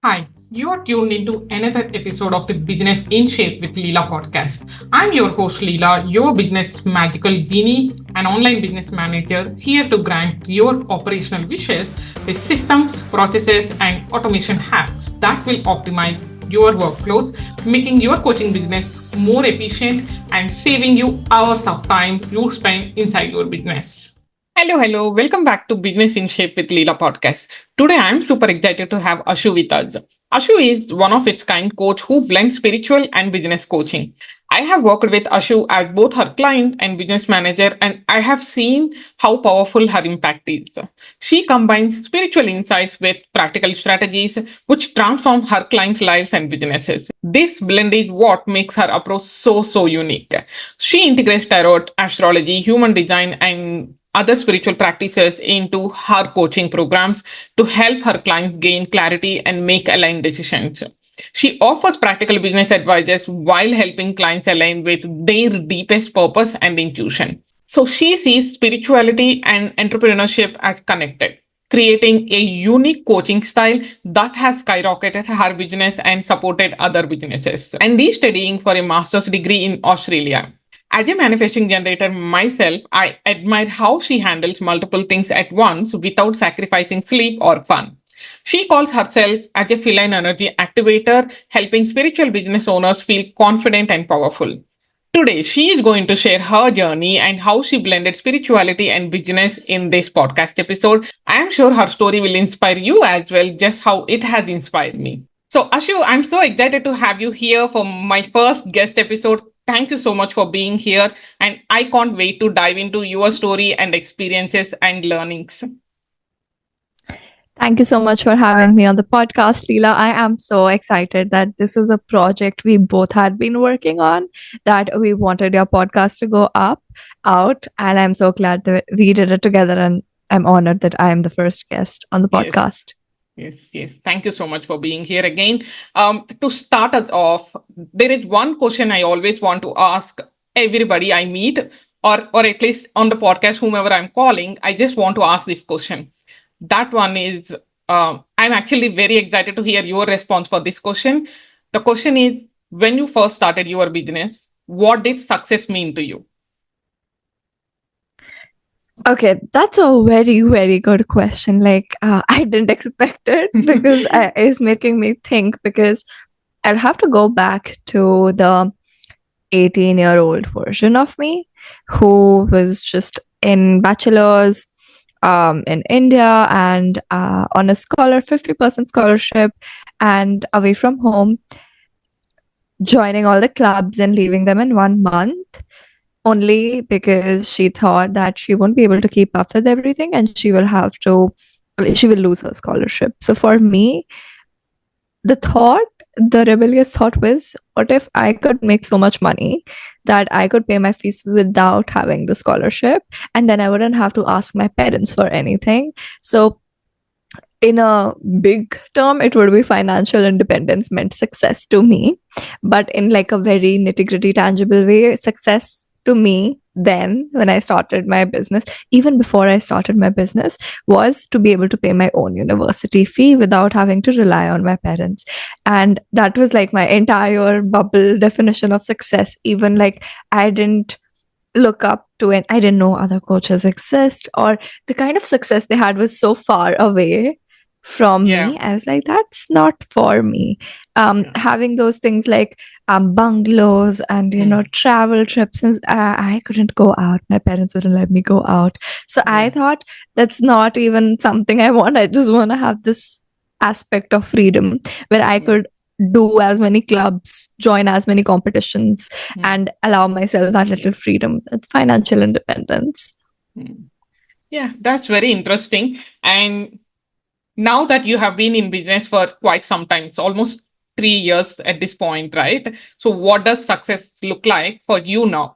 Hi, you are tuned into another episode of the Business in Shape with Leela podcast. I'm your host Leela, your business magical genie, an online business manager here to grant your operational wishes with systems, processes, and automation hacks that will optimize your workflows, making your coaching business more efficient and saving you hours of time you spend inside your business. Hello. Welcome back to Business in Shape with Leela podcast. Today, I'm super excited to have Ashu with us. Ashu is one of its kind coach who blends spiritual and business coaching. I have worked with Ashu as both her client and business manager, and I have seen how powerful her impact is. She combines spiritual insights with practical strategies, which transform her clients' lives and businesses. This blend is what makes her approach so unique. She integrates tarot, astrology, human design, and other spiritual practices into her coaching programs to help her clients gain clarity and make aligned decisions. She offers practical business advice while helping clients align with their deepest purpose and intuition. So she sees spirituality and entrepreneurship as connected, creating a unique coaching style that has skyrocketed her business and supported other businesses. And is studying for a master's degree in Australia. As a manifesting generator myself, I admire how she handles multiple things at once without sacrificing sleep or fun. She calls herself as a feline energy activator, helping spiritual business owners feel confident and powerful. Today, she is going to share her journey and how she blended spirituality and business in this podcast episode. I am sure her story will inspire you as well, just how it has inspired me. So, Ashu, I'm so excited to have you here for my first guest episode. Thank you so much for being here. And I can't wait to dive into your story and experiences and learnings. Thank you so much for having me on the podcast, Leela. I am so excited that this is a project we both had been working on, that we wanted your podcast to go out, and I'm so glad that we did it together. And I'm honored that I am the first guest on the Yes. podcast. Yes. Thank you so much for being here again. To start us off, there is one question I always want to ask everybody I meet, or at least on the podcast, whomever I'm calling. I just want to ask this question. That one is, I'm actually very excited to hear your response for this question. The question is, when you first started your business, what did success mean to you? Okay, that's a very good question. I didn't expect it because it's making me think, because I'll have to go back to the 18-year-old version of me who was just in bachelor's in India and on a 50% scholarship and away from home, joining all the clubs and leaving them in 1 month, only because she thought that she won't be able to keep up with everything and she will lose her scholarship. So for me, the rebellious thought was, what if I could make so much money that I could pay my fees without having the scholarship, and then I wouldn't have to ask my parents for anything? So in a big term, it would be financial independence meant success to me. But in like a very nitty-gritty tangible way, success to me then, when I started my business, even before I started my business, was to be able to pay my own university fee without having to rely on my parents. And that was like my entire bubble definition of success. Even like I didn't look up to it, I didn't know other coaches exist, or the kind of success they had was so far away from me. I was like, that's not for me. Having those things like bungalows and travel trips, and I couldn't go out, my parents wouldn't let me go out. So I thought, that's not even something I want. I just want to have this aspect of freedom where I could do as many clubs, join as many competitions, and allow myself that little freedom, financial independence. Yeah, that's very interesting. And now that you have been in business for quite some time, so almost 3 years at this point, right? So what does success look like for you now?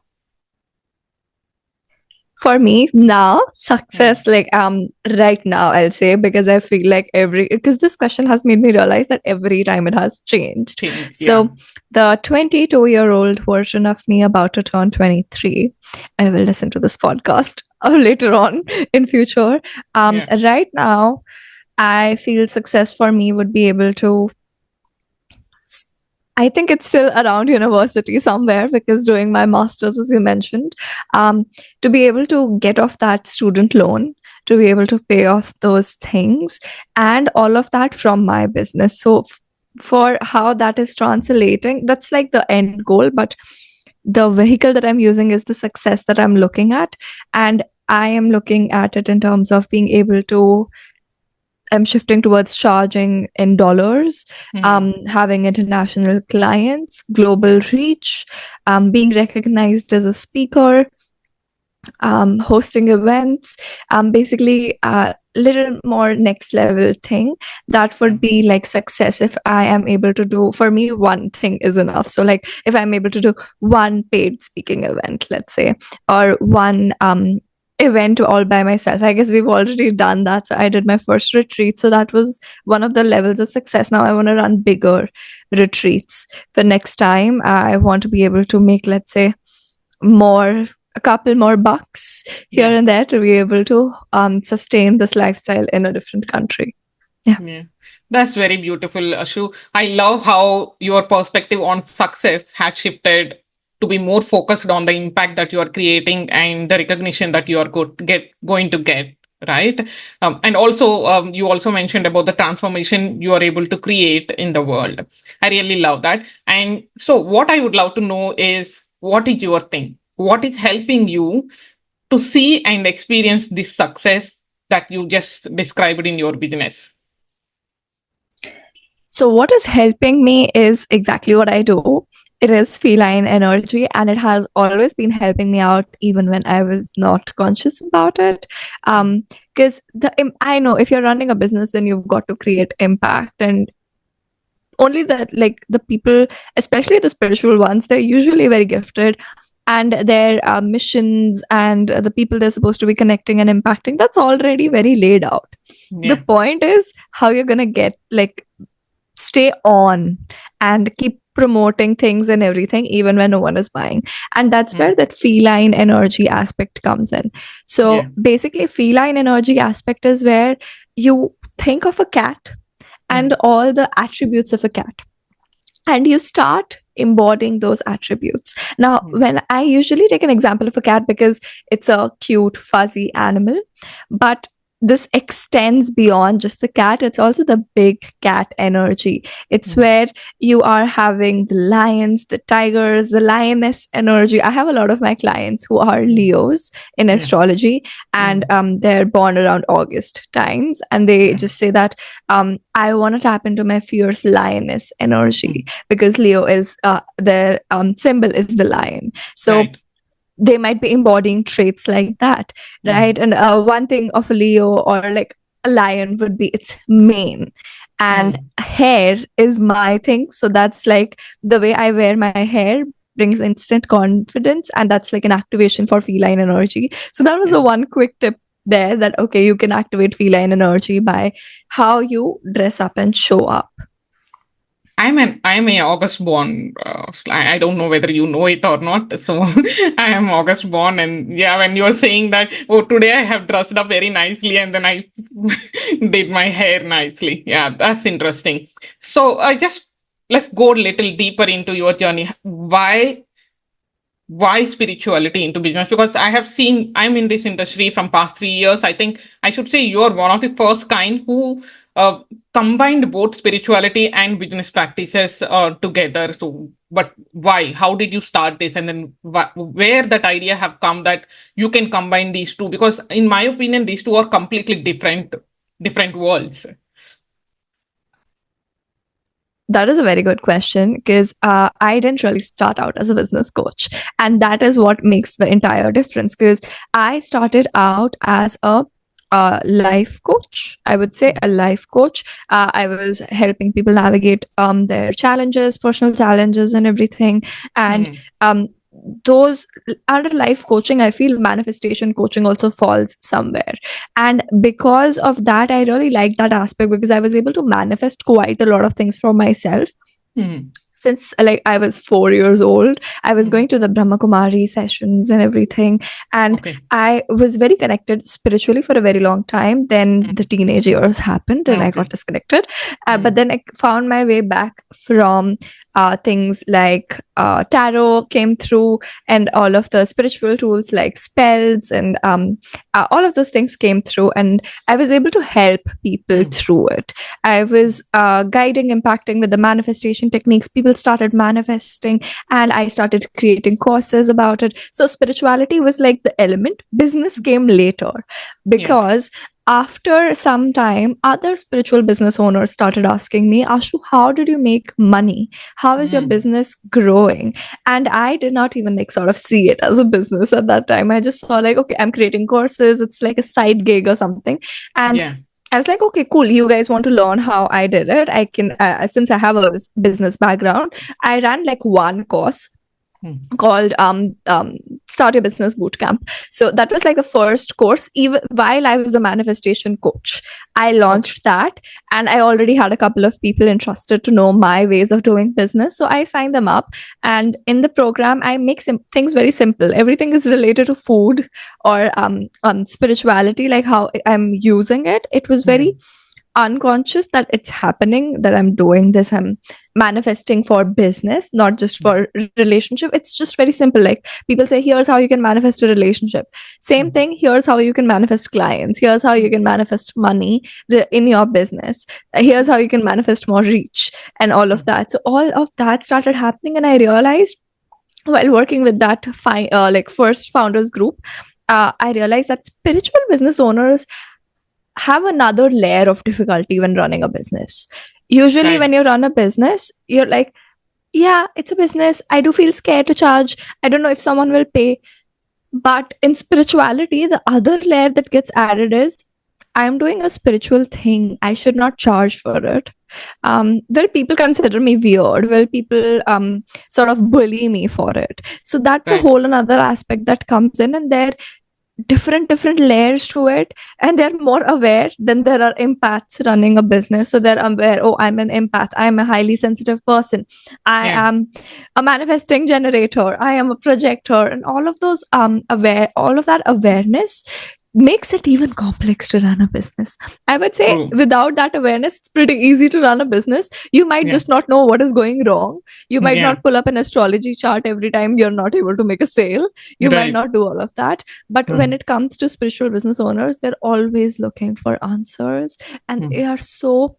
For me now, success, right now, I'll say, because I feel like because this question has made me realize that every time it has changed. So the 22-year-old version of me about to turn 23, I will listen to this podcast later on in future. Right now, I feel success for me would be able to I think it's still around university somewhere, because doing my master's, as you mentioned, to be able to get off that student loan, to be able to pay off those things, and all of that from my business. So, for how that is translating, that's like the end goal. But the vehicle that I'm using is the success that I'm looking at. And I am looking at it in terms of being able to, I'm shifting towards charging in dollars, having international clients, global reach, being recognized as a speaker, hosting events, basically a little more next level thing that would be like success. If I am able to do, for me, one thing is enough. So like if I'm able to do one paid speaking event, let's say, or one event all by myself. I guess we've already done that. So I did my first retreat. So that was one of the levels of success. Now I want to run bigger retreats. For next time, I want to be able to make, let's say, a couple more bucks here and there to be able to sustain this lifestyle in a different country. Yeah, that's very beautiful, Ashu. I love how your perspective on success has shifted to be more focused on the impact that you are creating and the recognition that you are going to get, right? And also, you also mentioned about the transformation you are able to create in the world. I really love that. And so, what I would love to know is, what is your thing? What is helping you to see and experience this success that you just described in your business? So, what is helping me is exactly what I do. It is feline energy, and it has always been helping me out even when I was not conscious about it. Because I know if you're running a business, then you've got to create impact, and only that, like the people, especially the spiritual ones, they're usually very gifted, and their missions and the people they're supposed to be connecting and impacting, that's already very laid out. The point is how you're gonna get, like, stay on and keep promoting things and everything even when no one is buying. And that's where that feline energy aspect comes in. So basically, feline energy aspect is where you think of a cat and all the attributes of a cat, and you start embodying those attributes. Now, when I usually take an example of a cat because it's a cute, fuzzy animal, but this extends beyond just the cat. It's also the big cat energy. It's where you are having the lions, the tigers, the lioness energy. I have a lot of my clients who are Leos in astrology, and they're born around August times, and they just say that I want to tap into my fierce lioness energy because Leo is their symbol is the lion. So they might be embodying traits like that, right? And one thing of a Leo or like a lion would be its mane, and hair is my thing. So that's like the way I wear my hair brings instant confidence, and that's like an activation for feline energy. So that was a one quick tip there, that okay, you can activate feline energy by how you dress up and show up. I'm a August born. I don't know whether you know it or not. So I am August born, and yeah, when you're saying that, oh, today I have dressed up very nicely, and then I did my hair nicely. Yeah, that's interesting. So let's go a little deeper into your journey. Why spirituality into business? Because I'm in this industry from past 3 years. I think I should say you're one of the first kind who combined both spirituality and business practices together. So, but why? How did you start this? And then where that idea have come that you can combine these two? Because in my opinion, these two are completely different worlds. That is a very good question, because I didn't really start out as a business coach. And that is what makes the entire difference, because I started out as a life coach. I would say a life coach. I was helping people navigate their challenges, personal challenges, and everything. And those under life coaching, I feel manifestation coaching also falls somewhere. And because of that, I really like that aspect, because I was able to manifest quite a lot of things for myself. since like I was 4 years old. I was Mm. going to the Brahma Kumari sessions and everything, and Okay. I was very connected spiritually for a very long time. Then Mm. the teenage years happened, and I Okay. got disconnected. But Mm. then I found my way back from things like tarot came through, and all of the spiritual tools like spells and all of those things came through, and I was able to help people Mm. through it. I was guiding, impacting with the manifestation techniques. People started manifesting, and I started creating courses about it. So, spirituality was like the element. Business came later Yeah. because after some time, other spiritual business owners started asking me, Ashu, how did you make money? How is your Mm. business growing? And I did not even like sort of see it as a business at that time. I just saw like, okay, I'm creating courses. It's like a side gig or something. And Yeah. I was like, okay, cool. You guys want to learn how I did it? I can, since I have a business background, I ran like one course Mm. called Start Your Business Bootcamp. So that was like the first course. Even while I was a manifestation coach, I launched that, and I already had a couple of people interested to know my ways of doing business. So I signed them up, and in the program, I make things very simple. Everything is related to food or spirituality, like how I'm using it. It was very Mm. unconscious that it's happening, that I'm doing this, I'm manifesting for business, not just for relationship. It's just very simple. Like people say, here's how you can manifest a relationship. Same Mm. thing, here's how you can manifest clients, here's how you can manifest money in your business, here's how you can manifest more reach, and all of that. So all of that started happening, and I realized while working with that like first founders group, I realized that spiritual business owners have another layer of difficulty when running a business. Usually, Right. when you run a business, you're like, yeah, it's a business. I do feel scared to charge. I don't know if someone will pay. But in spirituality, the other layer that gets added is I'm doing a spiritual thing. I should not charge for it. Will people consider me weird? Will people sort of bully me for it? So that's a Right. whole another aspect that comes in, and there different layers to it, and they're more aware than there are empaths running a business. So they're aware, oh, I'm an empath, I'm a highly sensitive person, I Yeah. am a manifesting generator, I am a projector, and all of that awareness makes it even complex to run a business. I would say True. without that awareness, it's pretty easy to run a business. You might Yeah. just not know what is going wrong. You might Yeah. not pull up an astrology chart every time you're not able to make a sale. You might Right. not do all of that. But when Mm. it comes to spiritual business owners, they're always looking for answers, and Mm. they are so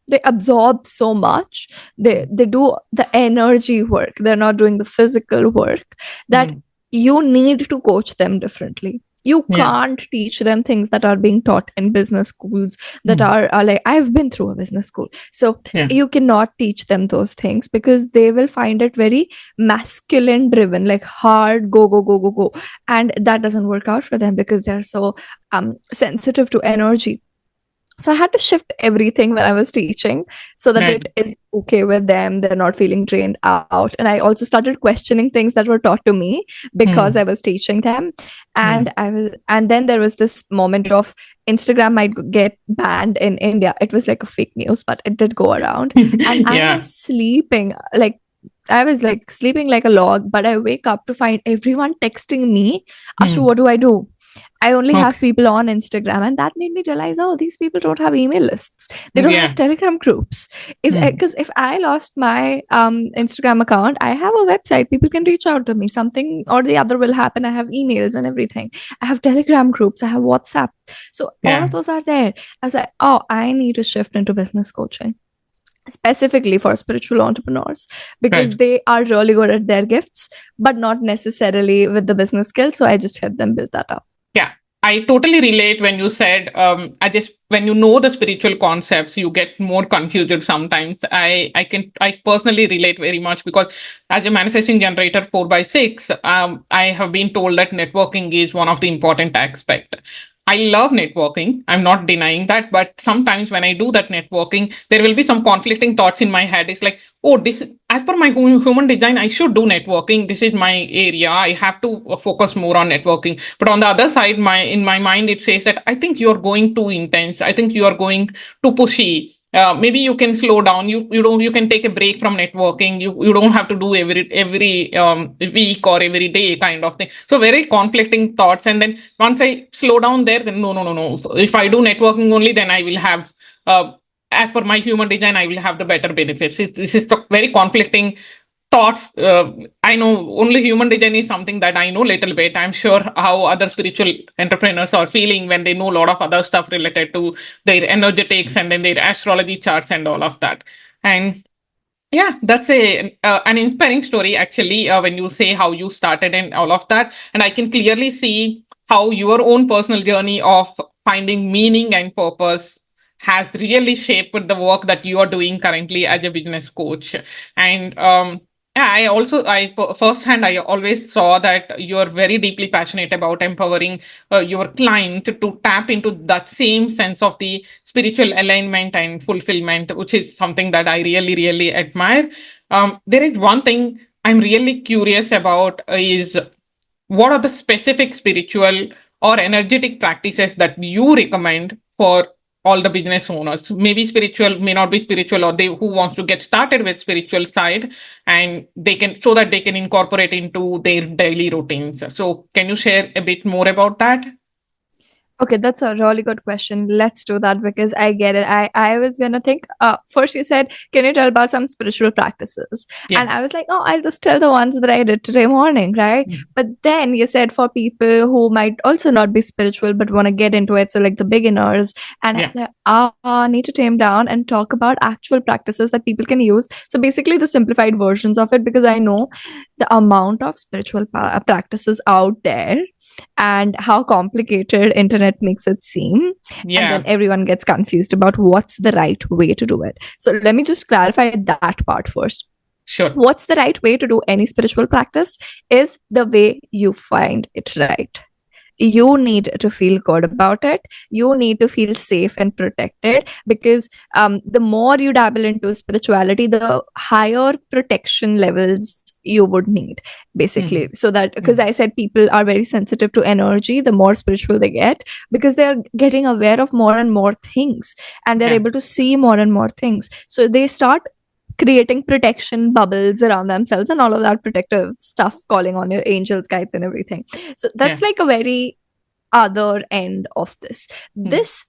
they absorb so much. They do the energy work. They're not doing the physical work, that Mm. you need to coach them differently. You Yeah. can't teach them things that are being taught in business schools that Mm. are like, I've been through a business school. So Yeah. you cannot teach them those things because they will find it very masculine driven, like hard, go, go, go, go, go. And that doesn't work out for them because they're so sensitive to energy. So I had to shift everything when I was teaching so that Right. it is okay with them. They're not feeling drained out. And I also started questioning things that were taught to me because Mm. I was teaching them. Mm. And then there was this moment of Instagram might get banned in India. It was like a fake news, but it did go around. And I Yeah. was sleeping like sleeping like a log, but I wake up to find everyone texting me, Ashu, Mm. what do I do? I only have Okay. people on Instagram, and that made me realize, oh, these people don't have email lists. They don't have Yeah. Telegram groups. Mm. Because if I lost my Instagram account, I have a website. People can reach out to me. Something or the other will happen. I have emails and everything. I have Telegram groups. I have WhatsApp. So all Yeah. of those are there. I was like, oh, I need to shift into business coaching specifically for spiritual entrepreneurs because Right. they are really good at their gifts, but not necessarily with the business skills. So I just help them build that up. Yeah. I totally relate when you said, when you know the spiritual concepts, you get more confused sometimes. I personally relate very much because as a manifesting generator 4 by 6, I have been told that networking is one of the important aspect. I love networking. I'm not denying that, but sometimes when I do that networking, there will be some conflicting thoughts in my head. It's like, oh, this as per my human design, I should do networking. This is my area. I have to focus more on networking. But on the other side, in my mind, it says that I think you are going too intense. I think you are going too pushy. maybe you can slow down. You can take a break from networking. You don't have to do every week or every day kind of thing. So very conflicting thoughts. And then once I slow down there, then no. So if I do networking only, then I will have as per my human design, I will have the better benefits. This is the very conflicting thoughts. I know only human design is something that I know little bit. I'm sure how other spiritual entrepreneurs are feeling when they know a lot of other stuff related to their energetics and then their astrology charts and all of that. And yeah, that's a an inspiring story actually, when you say how you started and all of that. And I can clearly see how your own personal journey of finding meaning and purpose has really shaped the work that you are doing currently as a business coach. And yeah, firsthand, I always saw that you're very deeply passionate about empowering your client to tap into that same sense of the spiritual alignment and fulfillment, which is something that I really, really admire. There is one thing I'm really curious about is what are the specific spiritual or energetic practices that you recommend for all the business owners? Maybe spiritual, may not be spiritual, or they who wants to get started with spiritual side, and they can, so that they can incorporate into their daily routines. So can you share a bit more about that? Okay, that's a really good question. Let's do that because I get it. I was gonna think, first you said, can you tell about some spiritual practices? Yeah. And I was like, oh, I'll just tell the ones that I did today morning, right? But then you said for people who might also not be spiritual but want to get into it, so like the beginners, and need to tame down and talk about actual practices that people can use. So basically the simplified versions of it, because I know the amount of spiritual practices out there and how complicated internet makes it seem, and then everyone gets confused about what's the right way to do it. So let me just clarify that part first. Sure. What's the right way to do any spiritual practice is the way you find it right. You need to feel good about it. You need to feel safe and protected, because the more you dabble into spirituality, the higher protection levels you would need, basically. So that, because I said people are very sensitive to energy, the more spiritual they get, because they're getting aware of more and more things, and they're able to see more and more things. So they start creating protection bubbles around themselves and all of that protective stuff, calling on your angels, guides, and everything. So that's like a very other end of this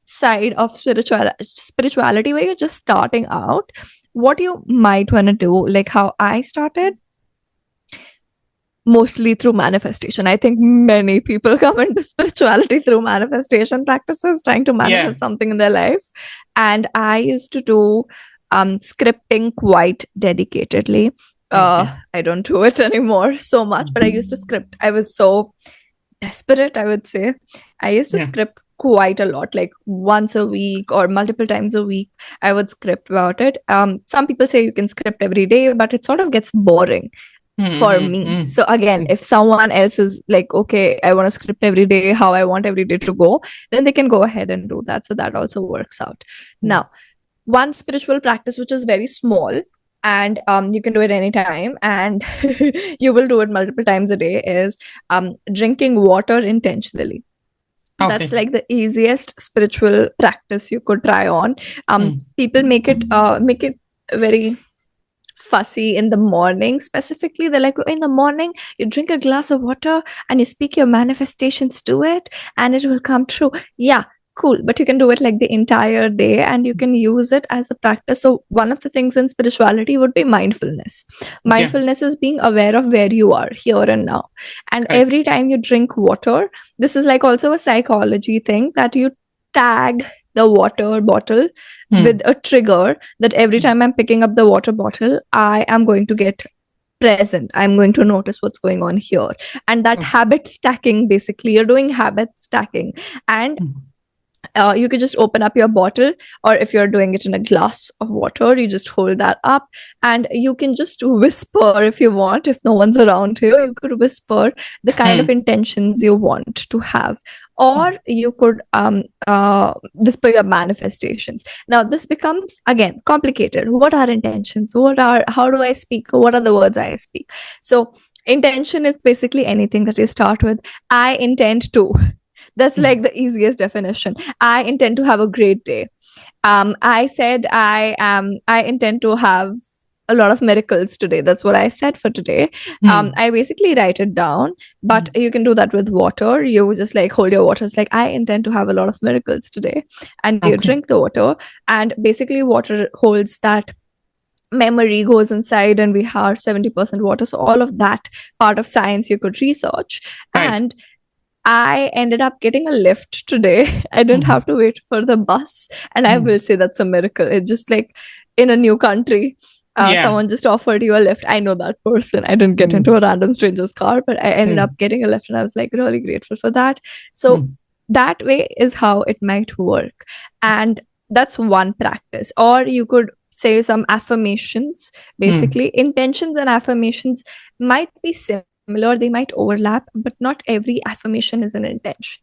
side of spirituality, where you're just starting out. What you might want to do, like how I started, mostly through manifestation. I think many people come into spirituality through manifestation practices, trying to manifest something in their life. And I used to do scripting quite dedicatedly. I don't do it anymore so much, but I used to script. I was so desperate, I would say. I used to script quite a lot, like once a week or multiple times a week. I would script about it. Some people say you can script every day, but it sort of gets boring for me. So again, if someone else is like, okay, I want to script every day how I want every day to go, then they can go ahead and do that. So that also works out. Now, one spiritual practice which is very small, and you can do it anytime, and you will do it multiple times a day, is drinking water intentionally. That's like the easiest spiritual practice you could try on. People make it very fussy in the morning. Specifically, they're like, in the morning you drink a glass of water and you speak your manifestations to it and it will come true. Yeah, cool, but you can do it like the entire day, and you can use it as a practice. So one of the things in spirituality would be mindfulness. Mindfulness is being aware of where you are here and now, and every time you drink water, this is like also a psychology thing, that you tag the water bottle with a trigger, that every time I'm picking up the water bottle, I am going to get present. I'm going to notice what's going on here. And that habit stacking, basically, you're doing habit stacking. And you could just open up your bottle, or if you're doing it in a glass of water, you just hold that up, and you can just whisper if you want. If no one's around you, you could whisper the kind of intentions you want to have, or you could whisper your manifestations. Now this becomes again complicated. What are intentions? How do I speak? What are the words I speak? So intention is basically anything that you start with. I intend to. That's like the easiest definition. I intend to have a great day. I said I intend to have a lot of miracles today. That's what I said for today. I basically write it down, but you can do that with water. You just like hold your water. It's like, I intend to have a lot of miracles today. And you Okay. drink the water. And basically, water holds that memory, goes inside, and we have 70% water. So, all of that part of science you could research. Right. And I ended up getting a lift today. I didn't have to wait for the bus. And I will say that's a miracle. It's just like in a new country, Yeah. someone just offered you a lift. I know that person. I didn't get into a random stranger's car, but I ended up getting a lift, and I was like really grateful for that. So that way is how it might work. And that's one practice. Or you could say some affirmations. Basically, intentions and affirmations might be similar, they might overlap, but not every affirmation is an intention.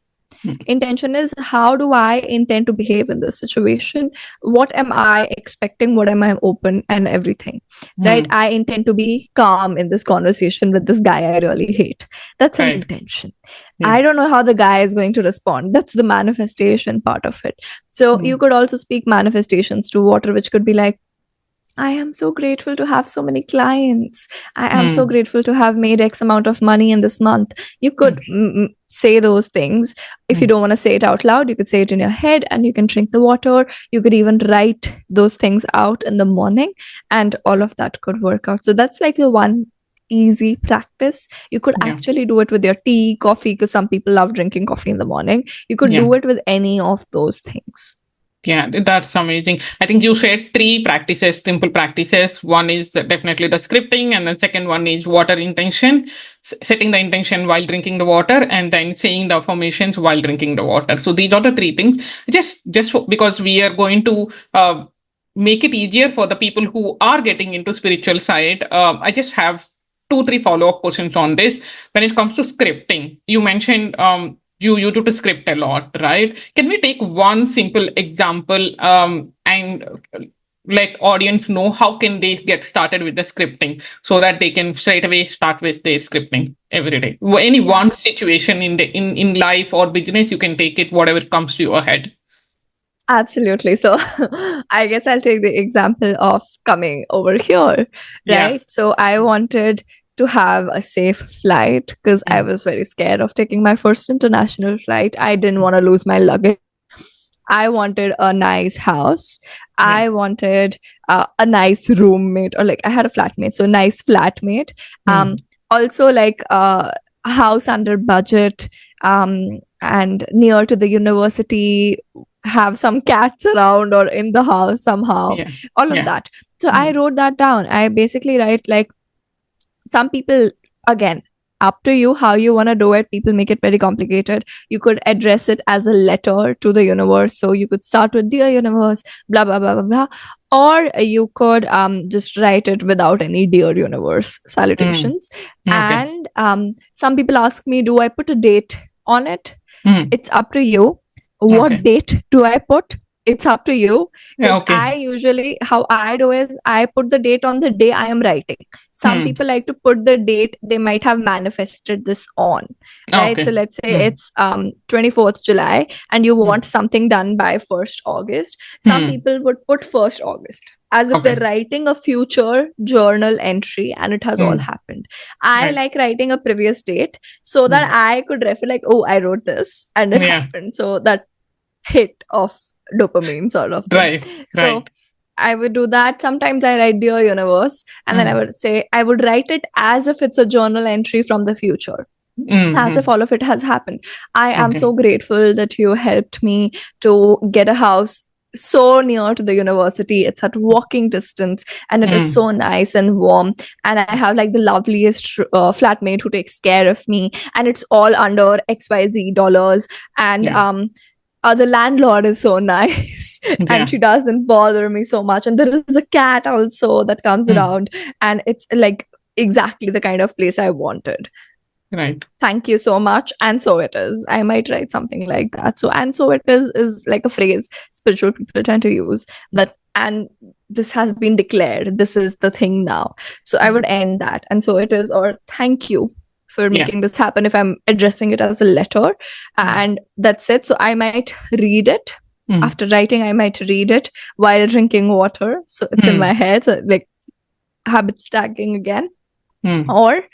Intention is, how do I intend to behave in this situation? What am I expecting? What am I open and everything? Right? I intend to be calm in this conversation with this guy I really hate. That's an intention. I don't know how the guy is going to respond. That's the manifestation part of it. So you could also speak manifestations to water, which could be like, I am so grateful to have so many clients. I am so grateful to have made X amount of money in this month. You could say those things. If you don't want to say it out loud, you could say it in your head, and you can drink the water. You could even write those things out in the morning, and all of that could work out. So that's like the one easy practice. You could actually do it with your tea, coffee, because some people love drinking coffee in the morning. You could do it with any of those things. Yeah, that's amazing. I think you shared 3 practices, simple practices. One is definitely the scripting, and the second one is water intention, setting the intention while drinking the water, and then saying the affirmations while drinking the water. So these are the 3 things. Just because we are going to make it easier for the people who are getting into spiritual side, I just have 2-3 follow-up questions on this. When it comes to scripting, you mentioned you use it to script a lot, right? Can we take one simple example and let audience know how can they get started with the scripting so that they can straight away start with their scripting every day? Any one situation in life or business, you can take it, whatever comes to your head. Absolutely. So I guess I'll take the example of coming over here, right? So I wanted to have a safe flight because I was very scared of taking my first international flight. I didn't want to lose my luggage. I wanted a nice house. I wanted a nice roommate, or like I had a flatmate, so a nice flatmate. Also like a house under budget, and near to the university, have some cats around or in the house somehow, all of that. So I wrote that down. I basically write like, some people, again, up to you how you want to do it. People make it very complicated. You could address it as a letter to the universe. So you could start with, Dear Universe, blah, blah, blah, blah, blah. Or you could just write it without any Dear Universe salutations. And some people ask me, do I put a date on it? It's up to you. What date do I put? It's up to you. I usually, how I do is, I put the date on the day I am writing. Some people like to put the date they might have manifested this on, right? So let's say it's 24th July and you want something done by 1st August. Some people would put 1st August as if they're writing a future journal entry and it has all happened. I like writing a previous date so that I could refer like, oh, I wrote this and it happened. So that hit of dopamine sort of thing. So I would do that. Sometimes I write Dear Universe, and then I would say, I would write it as if it's a journal entry from the future, as if all of it has happened. I am so grateful that you helped me to get a house so near to the university. It's at walking distance, and it is so nice and warm, and I have like the loveliest flatmate who takes care of me, and it's all under XYZ dollars, and the landlord is so nice and she doesn't bother me so much, and there is a cat also that comes around, and it's like exactly the kind of place I wanted. Right. Thank you so much. And so it is. I might write something like that. So, and so it is like a phrase spiritual people tend to use, that, and this has been declared, this is the thing now. So I would end that, and so it is, or thank you for making this happen, if I'm addressing it as a letter, and that's it. So I might read it Hmm. After writing, I might read it while drinking water. So it's in Hmm. my head. So like habit stacking again. Hmm. Or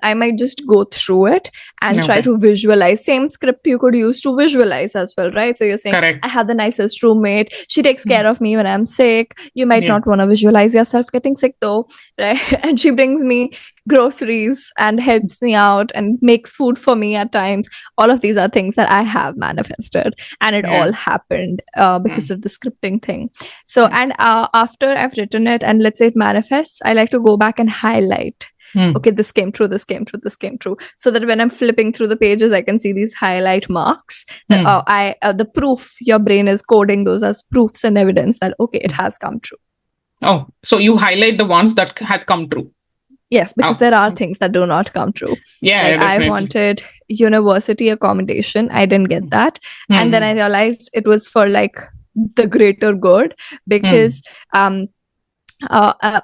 I might just go through it and try Okay. to visualize. Same script you could use to visualize as well, right? So you're saying, Correct. I have the nicest roommate. She takes care of me when I'm sick. You might Yeah. not want to visualize yourself getting sick though, right? And she brings me groceries and helps me out and makes food for me at times. All of these are things that I have manifested, and it Yeah. all happened because Hmm. of the scripting thing. So, Yeah. and after I've written it and let's say it manifests, I like to go back and highlight. Hmm. Okay, this came true, this came true, this came true. So that when I'm flipping through the pages, I can see these highlight marks that Hmm. the proof, your brain is coding those as proofs and evidence that okay, it has come true. Oh, so you highlight the ones that has come true. Yes, because Oh, there are things that do not come true. yeah, Like I definitely. wanted university accommodation, I didn't get that, and then I Hmm. realized it was for like the greater good because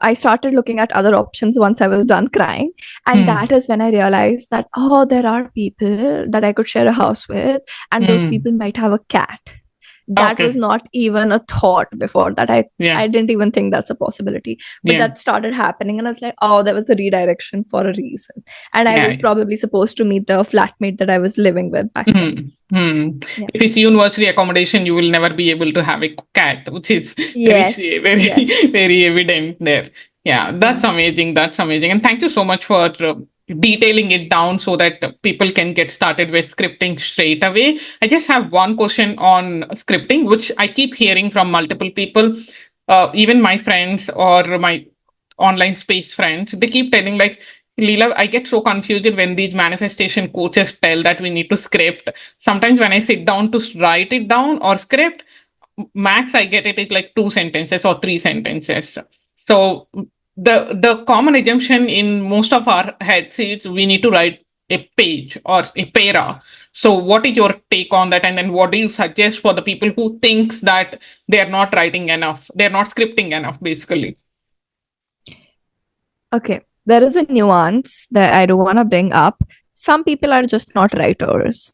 I started looking at other options once I was done crying. And Hmm. that is when I realized that, oh, there are people that I could share a house with, and those Hmm. people might have a cat. That was Okay. not even a thought before that. I Yeah. didn't even think that's a possibility. But Yeah. that started happening, and I was like, oh, there was a redirection for a reason. And I Yeah. was probably supposed to meet the flatmate that I was living with back then. Hmm. Yeah. If it's university accommodation, you will never be able to have a cat, which is Yes. very, Yes. very evident there. Yeah, that's Mm. amazing. That's amazing. And thank you so much for detailing it down so that people can get started with scripting straight away. I just have one question on scripting, which I keep hearing from multiple people, even my friends or my online space friends. They keep telling like, Leela, I get so confused when these manifestation coaches tell that we need to script. Sometimes when I sit down to write it down or script, max I get it is like 2 sentences or 3 sentences. So the common assumption in most of our heads is we need to write a page or a para. So what is your take on that? And then what do you suggest for the people who thinks that they are not writing enough, they're not scripting enough, basically? Okay, there is a nuance that I do want to bring up. Some people are just not writers.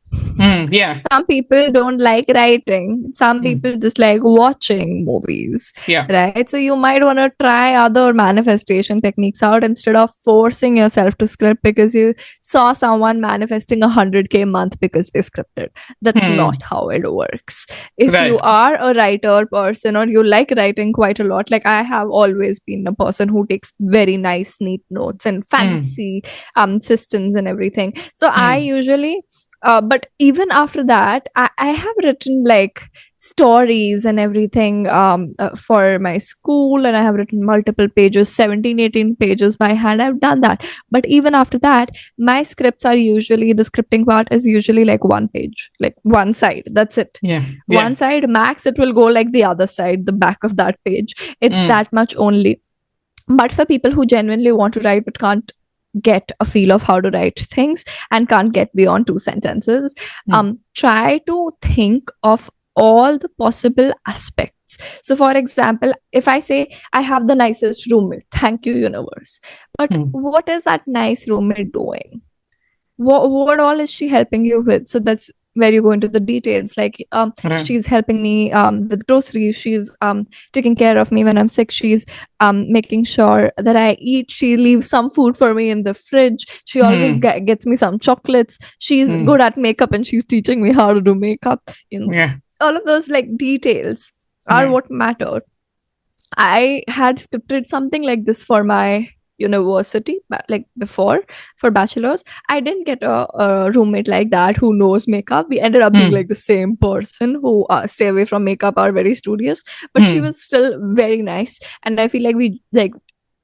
Yeah. Some people don't like writing. Some people just like watching movies, Yeah. right? So you might want to try other manifestation techniques out instead of forcing yourself to script because you saw someone manifesting 100K a month because they scripted. That's not how it works. If you Right. are a writer person or you like writing quite a lot, like I have always been a person who takes very nice, neat notes and fancy systems and everything. So I usually but even after that, I have written like stories and everything for my school, and I have written multiple pages, 17, 18 pages by hand. I've done that. But even after that, my scripts are usually, the scripting part is usually like one page, like one side. That's it. Yeah. One side, max, it will go like the other side, the back of that page. It's that much only. But for people who genuinely want to write but can't get a feel of how to write things and can't get beyond 2 sentences, try to think of all the possible aspects. So for example, if I say I have the nicest roommate, thank you universe, but what is that nice roommate doing? What all is she helping you with? So that's where you go into the details, like she's helping me with groceries, she's taking care of me when I'm sick, she's making sure that I eat, she leaves some food for me in the fridge, she always gets me some chocolates, she's good at makeup and she's teaching me how to do makeup, all of those like details are what matter. I had scripted something like this for my university, like before, for bachelor's. I didn't get a roommate like that who knows makeup. We ended up being like the same person who stay away from makeup, are very studious, but she was still very nice, and I feel like we like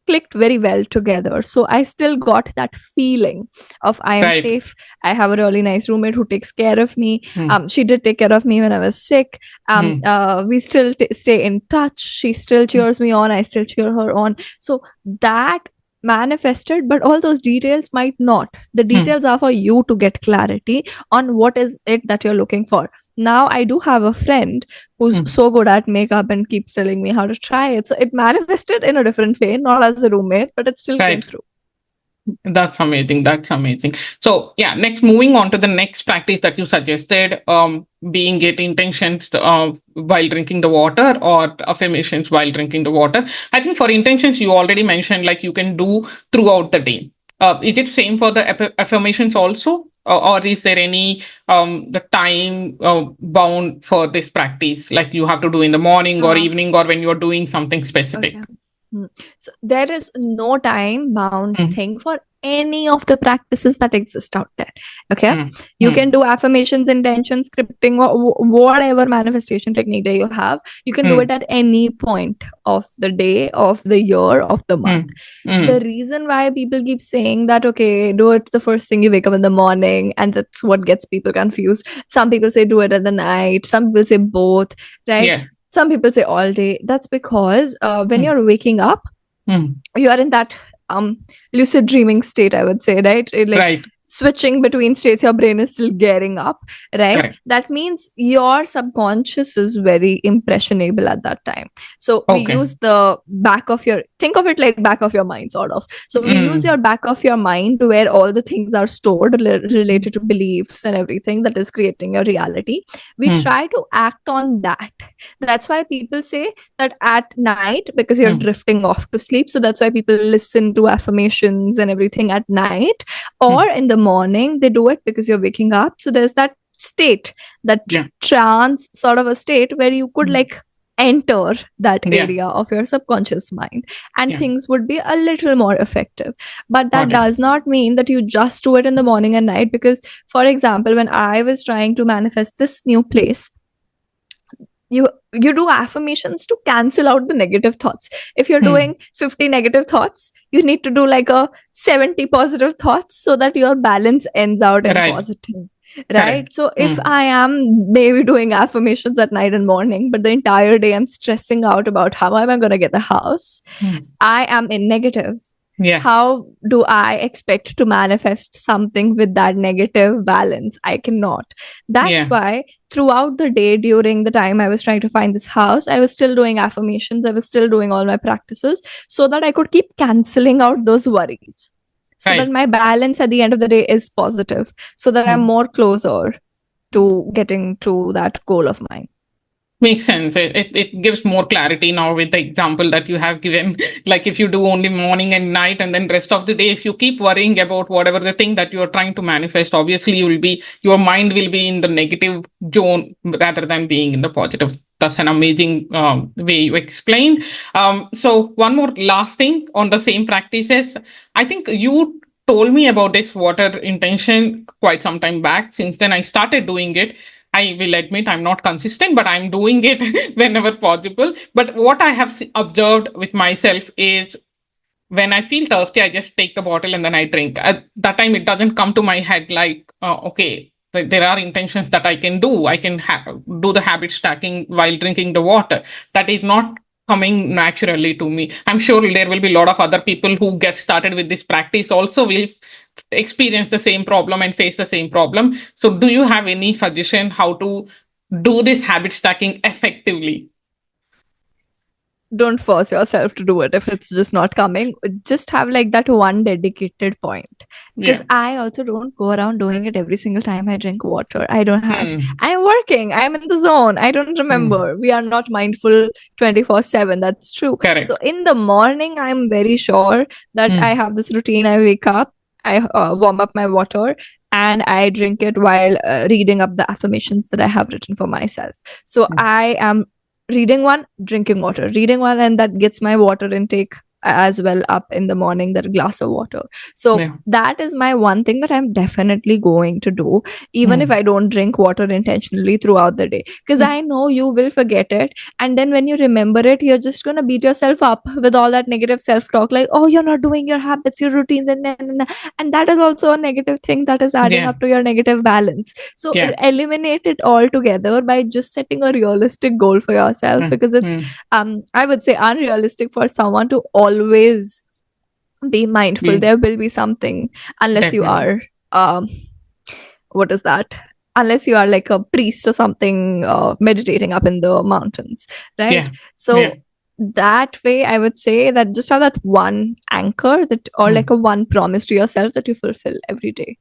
clicked very well together. So I still got that feeling of I am safe. I have a really nice roommate who takes care of me. She did take care of me when I was sick. We still stay in touch. She still cheers me on. I still cheer her on. So that manifested, but all those details might not. The details are for you to get clarity on what is it that you're looking for. Now I do have a friend who's so good at makeup and keeps telling me how to try it. So it manifested in a different way, not as a roommate, but it still came through. That's amazing. That's amazing. So yeah, next moving on to the next practice that you suggested, being it intentions while drinking the water or affirmations while drinking the water. I think for intentions you already mentioned like you can do throughout the day. Is it same for the affirmations also, or is there any the time bound for this practice? Like you have to do in the morning or Uh, evening or when you're doing something okay. specific? So there is no time bound Mm, thing for any of the practices that exist out there. Okay. mm, You mm, can do affirmations, intention, scripting, whatever manifestation technique that you have. You can do mm, it at any point of the day, of the year, of the month. mm, The mm. reason why people keep saying that, okay, do it the first thing you wake up in the morning, and that's what gets people confused. Some people say do it at the night, some people say both, right? Yeah. Some people say all day. That's because when Mm, you're waking up, mm. you are in that lucid dreaming state, I would say, right? Like Right. switching between states, your brain is still gearing up, right? Correct. That means your subconscious is very impressionable at that time. So we Okay. use the back of your, think of it like back of your mind, sort of. So we use Mm, your back of your mind where all the things are stored related to beliefs and everything that is creating your reality. We mm, try to act on that. That's why people say that at night, because you're mm, drifting off to sleep, so that's why people listen to affirmations and everything at night, or mm. in the morning they do it because you're waking up. So there's that state, that Yeah. trance sort of a state where you could Mm. like enter that Yeah. area of your subconscious mind, and Yeah. things would be a little more effective. But that Got it. does not mean that you just do it in the morning and night, because for example, when I was trying to manifest this new place, you do affirmations to cancel out the negative thoughts. If you're Mm. doing 50 negative thoughts, you need to do like a 70 positive thoughts so that your balance ends out in Right. positive, right? Correct. So if Mm. I am maybe doing affirmations at night and morning, but the entire day I'm stressing out about how am I going to get the house, Mm. I am in negative. Yeah. How do I expect to manifest something with that negative balance? I cannot. That's Yeah. why throughout the day, during the time I was trying to find this house, I was still doing affirmations. I was still doing all my practices so that I could keep canceling out those worries. So that Right. my balance at the end of the day is positive. So that I'm Mm. more closer to getting to that goal of mine. Makes sense. It gives more clarity now with the example that you have given. Like if you do only morning and night and then rest of the day, if you keep worrying about whatever the thing that you are trying to manifest, obviously your mind will be in the negative zone rather than being in the positive. That's an amazing way you explained. So one more last thing on the same practices. I think you told me about this water intention quite some time back. Since then, I started doing it. I will admit I'm not consistent, but I'm doing it whenever possible. But what I have observed with myself is when I feel thirsty, I just take the bottle and then I drink. At that time, it doesn't come to my head like, okay, there are intentions that I can do. I can do the habit stacking while drinking the water. That is not coming naturally to me. I'm sure there will be a lot of other people who get started with this practice also will experience the same problem and face the same problem. So, do you have any suggestion how to do this habit stacking effectively? Don't force yourself to do it if it's just not coming. Just have like that one dedicated point, because Yeah. I also don't go around doing it every single time I drink water. I don't have, Hmm. I'm working, I'm in the zone, I don't Hmm. remember. We are not mindful 24/7. That's true. So Correct. in the morning, I'm very sure that I Hmm. have this routine. I wake up, I warm up my water, and I drink it while reading up the affirmations that I have written for myself. So Hmm. I am reading one, drinking water, reading one, and that gets my water intake as well up in the morning, that glass of water. So Yeah. that is my one thing that I'm definitely going to do, even if Hmm. I don't drink water intentionally throughout the day, because Hmm. I know you will forget it. And then when you remember it, you're just going to beat yourself up with all that negative self-talk, like, oh, you're not doing your habits, your routines, and that is also a negative thing that is adding Yeah. up to your negative balance. So Yeah. eliminate it altogether by just setting a realistic goal for yourself, Hmm. because it's Hmm. I would say unrealistic for someone to always be mindful. Yeah. There will be something, unless you Definitely. are what is that, unless you are like a priest or something, meditating up in the mountains, right? Yeah. So Yeah. that way, I would say that just have that one anchor that, or like a one promise to yourself that you fulfill every day.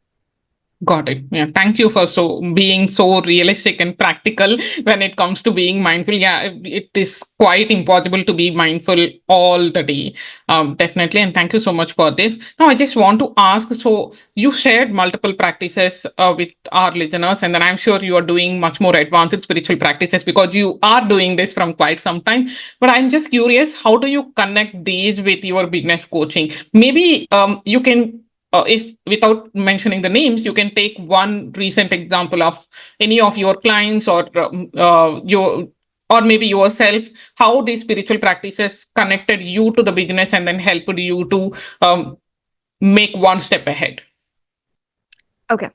Got it. Yeah. Thank you for being so realistic and practical when it comes to being mindful. Yeah, it is quite impossible to be mindful all the day. Definitely. And thank you so much for this. Now, I just want to ask, so you shared multiple practices with our listeners, and then I'm sure you are doing much more advanced spiritual practices because you are doing this from quite some time. But I'm just curious, how do you connect these with your business coaching? Maybe you can if without mentioning the names, you can take one recent example of any of your clients or your or maybe yourself, how these spiritual practices connected you to the business and then helped you to make one step ahead. Okay.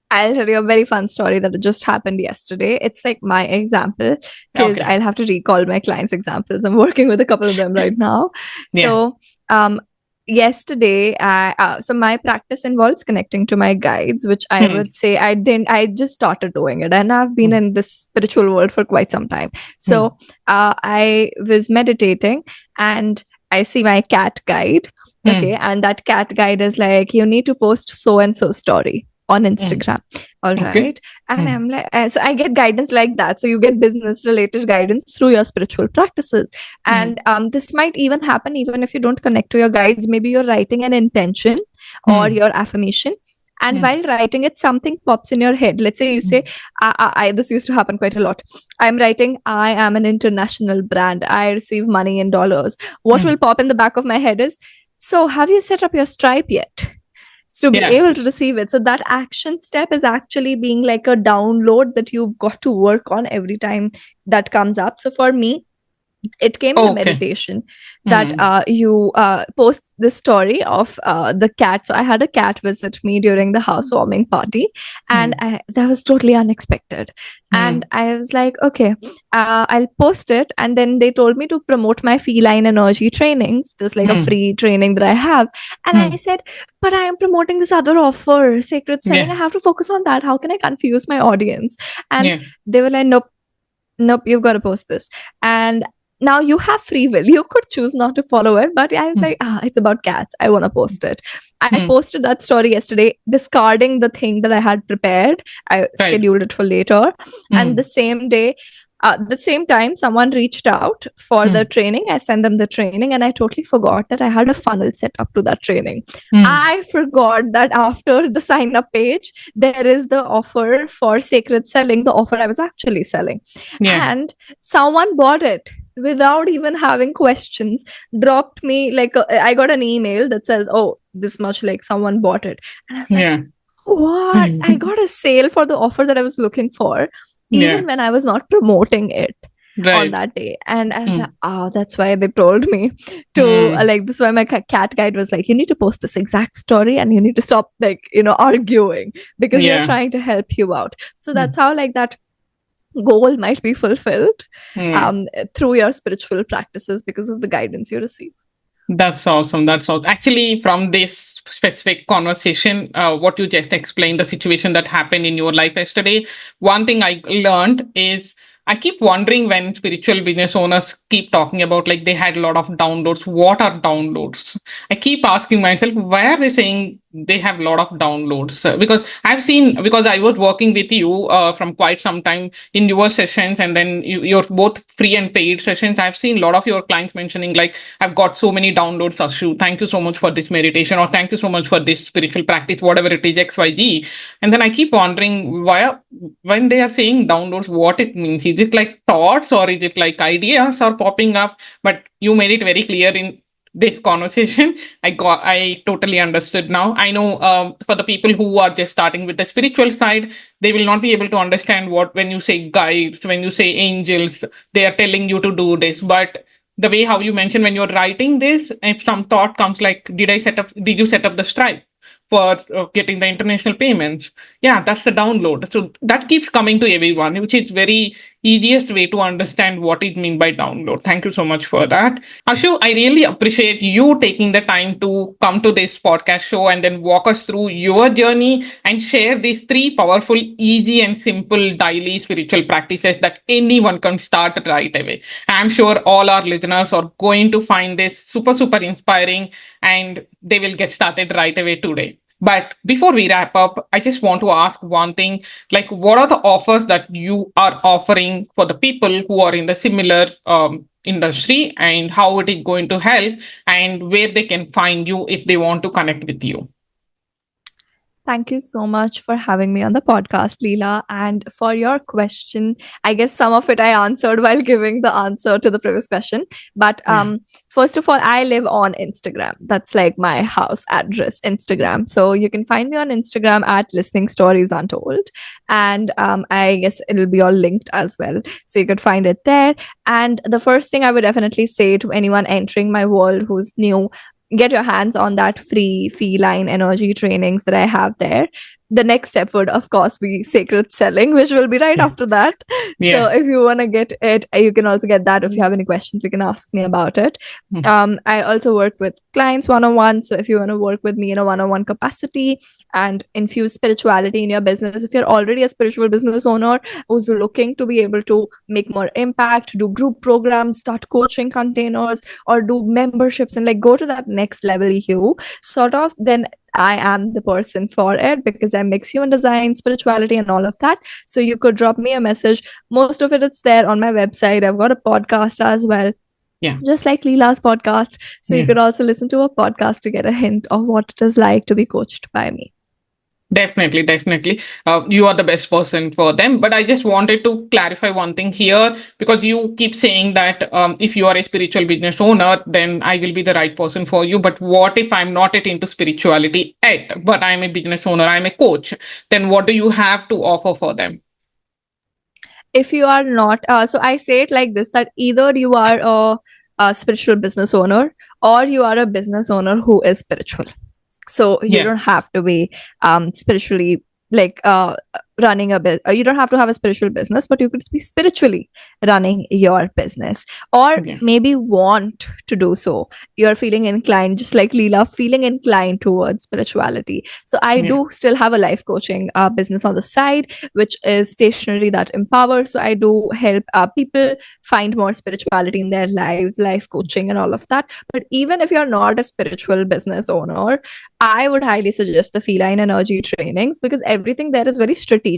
I'll tell you a very fun story that just happened yesterday. It's like my example because Okay. I'll have to recall my clients' examples. I'm working with a couple of them right now. Yeah. So, yesterday, so my practice involves connecting to my guides, which I would say I just started doing it, and I've been in this spiritual world for quite some time. So, I was meditating and I see my cat guide. Okay. And that cat guide is like, you need to post so and so story on Instagram. All right. Okay. And I'm like, so I get guidance like that. So you get business related guidance through your spiritual practices. And this might even happen even if you don't connect to your guides. Maybe you're writing an intention or your affirmation. And while writing it, something pops in your head. Let's say you say, this used to happen quite a lot. I'm writing, I am an international brand. I receive money in dollars. What will pop in the back of my head is, so have you set up your Stripe yet? To be able to receive it. So that action step is actually being like a download that you've got to work on every time that comes up. So for me, it came in a meditation that you post this story of the cat. So I had a cat visit me during the housewarming party, and that was totally unexpected. And I was like, okay, I'll post it. And then they told me to promote my feline energy trainings. There's like a free training that I have. And I said, but I am promoting this other offer, Sacred Selling. I have to focus on that. How can I confuse my audience? And they were like, nope, you've got to post this. And now you have free will. You could choose not to follow it, but I was like, it's about cats. I want to post it. I posted that story yesterday, discarding the thing that I had prepared. I scheduled it for later. And the same day, at the same time, someone reached out for the training. I sent them the training, and I totally forgot that I had a funnel set up to that training. I forgot that after the sign up page, there is the offer for Sacred Selling, the offer I was actually selling. And someone bought it without even having questions, dropped me like I got an email that says, oh, this much, like someone bought it. And I was like, what? I got a sale for the offer that I was looking for, even when I was not promoting it on that day. And I was like, oh, that's why they told me to like, this is why my cat guide was like, you need to post this exact story and you need to stop like, arguing because they're trying to help you out. So that's how like that goal might be fulfilled through your spiritual practices because of the guidance you receive. That's awesome. That's awesome. Actually, from this specific conversation, what you just explained, the situation that happened in your life yesterday, one thing I learned is I keep wondering when spiritual business owners keep talking about like they had a lot of downloads. What are downloads? I keep asking myself, why are they saying they have a lot of downloads? Because I was working with you from quite some time in your sessions, and then you're both free and paid sessions. I've seen a lot of your clients mentioning like, I've got so many downloads, Ashu. Thank you so much for this meditation, or thank you so much for this spiritual practice, whatever it is, XYZ. And then I keep wondering when they are saying downloads, what it means. Is it like thoughts or is it like ideas are popping up? But you made it very clear in this conversation. I totally understood now. I know for the people who are just starting with the spiritual side, they will not be able to understand when you say guides, when you say angels, they are telling you to do this. But the way how you mentioned when you're writing this, if some thought comes like, did you set up the Stripe for getting the international payments? Yeah, that's the download. So that keeps coming to everyone, which is very easiest way to understand what it means by download. Thank you so much for that. Ashu, I really appreciate you taking the time to come to this podcast show and then walk us through your journey and share these three powerful, easy, and simple daily spiritual practices that anyone can start right away. I'm sure all our listeners are going to find this super, super inspiring and they will get started right away today. But before we wrap up, I just want to ask one thing, like what are the offers that you are offering for the people who are in the similar industry, and how it is going to help, and where they can find you if they want to connect with you? Thank you so much for having me on the podcast, Leela. And for your question, I guess some of it I answered while giving the answer to the previous question. But Yeah. first of all, I live on Instagram. That's like my house address, Instagram. So you can find me on Instagram at Listening Stories Untold. And I guess it'll be all linked as well. So you could find it there. And the first thing I would definitely say to anyone entering my world who's new, get your hands on that free feline energy trainings that I have there. The next step would, of course, be sacred selling, which will be right Yeah. after that. Yeah. So if you want to get it, you can also get that. If you have any questions, you can ask me about it. I also work with clients one-on-one. So if you want to work with me in a one-on-one capacity and infuse spirituality in your business, if you're already a spiritual business owner who's looking to be able to make more impact, do group programs, start coaching containers, or do memberships and like go to that next level, you sort of, then I am the person for it, because I mix human design, spirituality, and all of that. So you could drop me a message. Most of it's there on my website. I've got a podcast as well. Yeah. Just like Leela's podcast. So you could also listen to a podcast to get a hint of what it is like to be coached by me. Definitely, definitely. You are the best person for them. But I just wanted to clarify one thing here, because you keep saying that if you are a spiritual business owner, then I will be the right person for you. But what if I'm not yet into spirituality yet, but I'm a business owner, I'm a coach? Then what do you have to offer for them? If you are not, so I say it like this, that either you are a spiritual business owner or you are a business owner who is spiritual. So you don't have to be spiritually like running a bit. You don't have to have a spiritual business, but you could be spiritually running your business, or maybe want to do so. You're feeling inclined, just like Leela, feeling inclined towards spirituality. So I do still have a life coaching business on the side, which is stationary that empowers. So I do help people find more spirituality in their lives, life coaching and all of that. But even if you're not a spiritual business owner, I would highly suggest the feline energy trainings, because everything there is very strategic.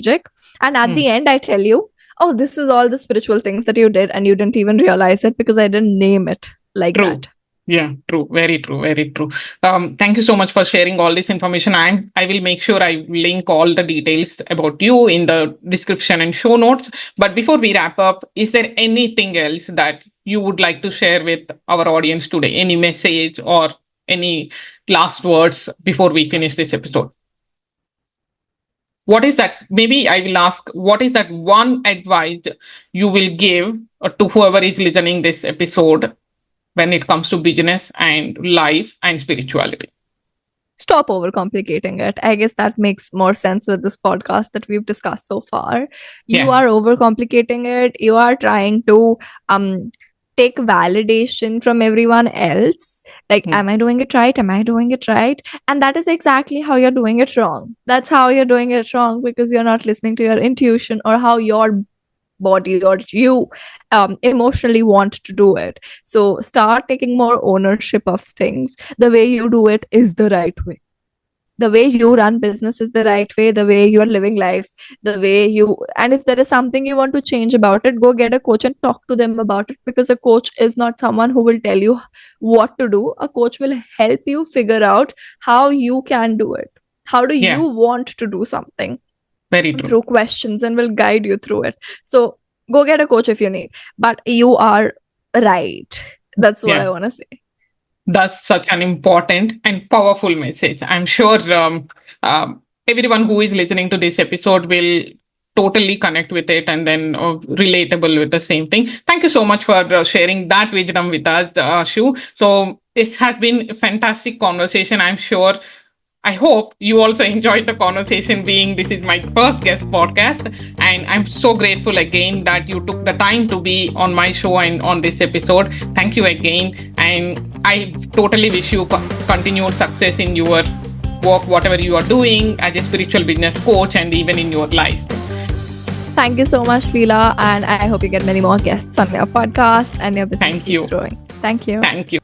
And at the end, I tell you, oh, this is all the spiritual things that you did, and you didn't even realize it because I didn't name it like that. Yeah, true. Very true. Very true. Thank you so much for sharing all this information. And I will make sure I link all the details about you in the description and show notes. But before we wrap up, is there anything else that you would like to share with our audience today? Any message or any last words before we finish this episode? What is that? Maybe I will ask, what is that one advice you will give to whoever is listening this episode when it comes to business and life and spirituality? Stop overcomplicating it. I guess that makes more sense with this podcast that we've discussed so far. You are overcomplicating it. You are trying to take validation from everyone else. Like, am I doing it right? Am I doing it right? And that is exactly how you're doing it wrong. That's how you're doing it wrong, because you're not listening to your intuition or how your body or you emotionally want to do it. So start taking more ownership of things. The way you do it is the right way. The way you run business is the right way. The way you are living life, the way you, and if there is something you want to change about it, go get a coach and talk to them about it, because a coach is not someone who will tell you what to do. A coach will help you figure out how you can do it. How do you want to do something? Very true. Through questions, and will guide you through it. So go get a coach if you need, but you are right. That's what I want to say. That's such an important and powerful message. I'm sure everyone who is listening to this episode will totally connect with it and then relatable with the same thing. Thank you so much for sharing that wisdom with us, Ashu. So it has been a fantastic conversation. I'm sure I hope you also enjoyed the conversation, being this is my first guest podcast. And I'm so grateful again that you took the time to be on my show and on this episode. Thank you again. And I totally wish you continued success in your work, whatever you are doing as a spiritual business coach and even in your life. Thank you so much, Leela. And I hope you get many more guests on your podcast and your business Thank you. keeps growing. Thank you. Thank you.